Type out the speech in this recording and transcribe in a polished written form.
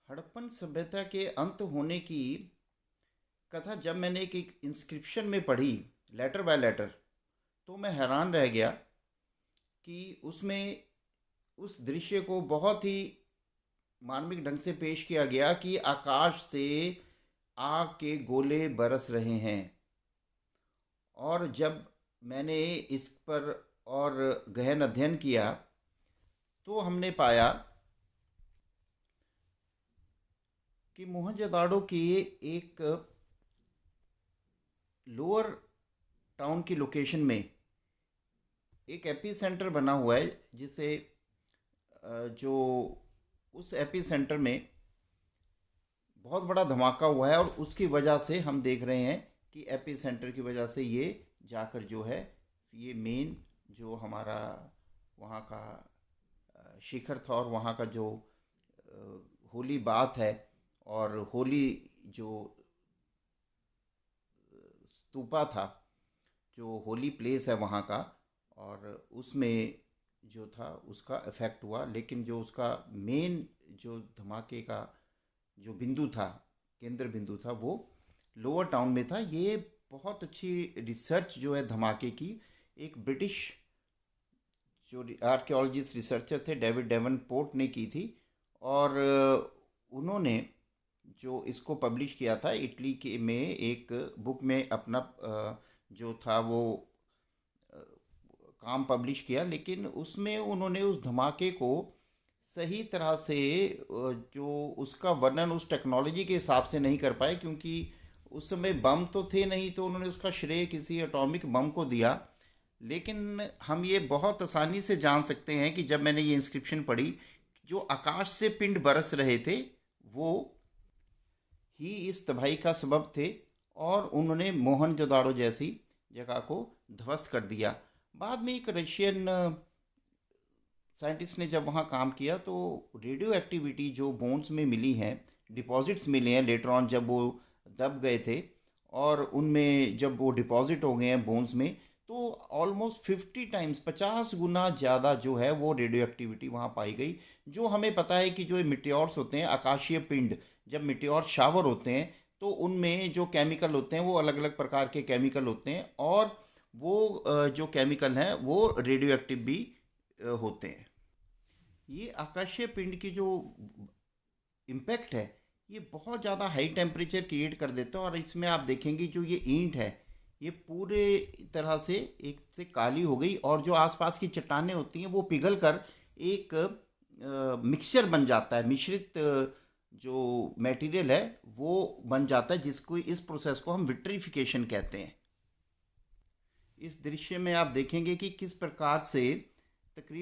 हड़प्पन सभ्यता के अंत होने की कथा जब मैंने एक इंस्क्रिप्शन में पढ़ी, लेटर बाय लेटर, तो मैं हैरान रह गया कि उसमें उस दृश्य को बहुत ही मार्मिक ढंग से पेश किया गया कि आकाश से आग के गोले बरस रहे हैं। और जब मैंने इस पर और गहन अध्ययन किया तो हमने पाया कि मोहनजोदाड़ो की एक लोअर टाउन की लोकेशन में एक एपी सेंटर बना हुआ है, जिसे जो उस एपी सेंटर में बहुत बड़ा धमाका हुआ है और उसकी वजह से हम देख रहे हैं कि एपी सेंटर की वजह से ये जाकर जो है, ये मेन जो हमारा वहाँ का शिखर था और वहाँ का जो होली बात है और होली जो स्तूपा था, जो होली प्लेस है वहाँ का, और उसमें जो था उसका इफ़ेक्ट हुआ। लेकिन जो उसका मेन जो धमाके का जो बिंदु था, केंद्र बिंदु था, वो लोअर टाउन में था। ये बहुत अच्छी रिसर्च जो है धमाके की, एक ब्रिटिश जो आर्कियोलॉजिस्ट रिसर्चर थे, डेविड डेवनपोर्ट ने की थी। और उन्होंने जो इसको पब्लिश किया था इटली के में एक बुक में अपना जो था वो काम पब्लिश किया। लेकिन उसमें उन्होंने उस धमाके को सही तरह से जो उसका वर्णन उस टेक्नोलॉजी के हिसाब से नहीं कर पाए, क्योंकि उस समय बम तो थे नहीं, तो उन्होंने उसका श्रेय किसी एटॉमिक बम को दिया। लेकिन हम ये बहुत आसानी से जान सकते हैं कि जब मैंने ये इंस्क्रिप्शन पढ़ी, जो आकाश से पिंड बरस रहे थे, वो ही इस तबाही का सबब थे। और उन्होंने मोहनजोदाड़ो जैसी जगह को ध्वस्त कर दिया। बाद में एक रशियन साइंटिस्ट ने जब वहाँ काम किया तो रेडियो एक्टिविटी जो बोन्स में मिली हैं, डिपॉजिट्स मिले हैं लेटर ऑन, जब वो दब गए थे और उनमें जब वो डिपॉजिट हो गए हैं बोन्स में, तो ऑलमोस्ट 50 टाइम्स, 50 गुना ज़्यादा जो है वो रेडियो एक्टिविटी वहाँ पाई गई। जो हमें पता है कि जो मिट्योर्स होते हैं, आकाशीय पिंड, जब मिट्योर शावर होते हैं तो उनमें जो केमिकल होते हैं वो अलग अलग प्रकार के केमिकल होते हैं, और वो जो केमिकल हैं वो रेडियो एक्टिव भी होते हैं। ये आकाशीय पिंड की जो इम्पैक्ट है, ये बहुत ज़्यादा हाई टेम्परेचर क्रिएट कर देता है। और इसमें आप देखेंगे जो ये ईंट है, ये पूरे तरह से एक से काली हो गई, और जो आसपास की चट्टानें होती हैं वो पिघल कर एक मिक्सचर बन जाता है, मिश्रित जो मटेरियल है वो बन जाता है, जिसको इस प्रोसेस को हम विट्रीफिकेशन कहते हैं। इस दृश्य में आप देखेंगे कि किस प्रकार से तकरीबन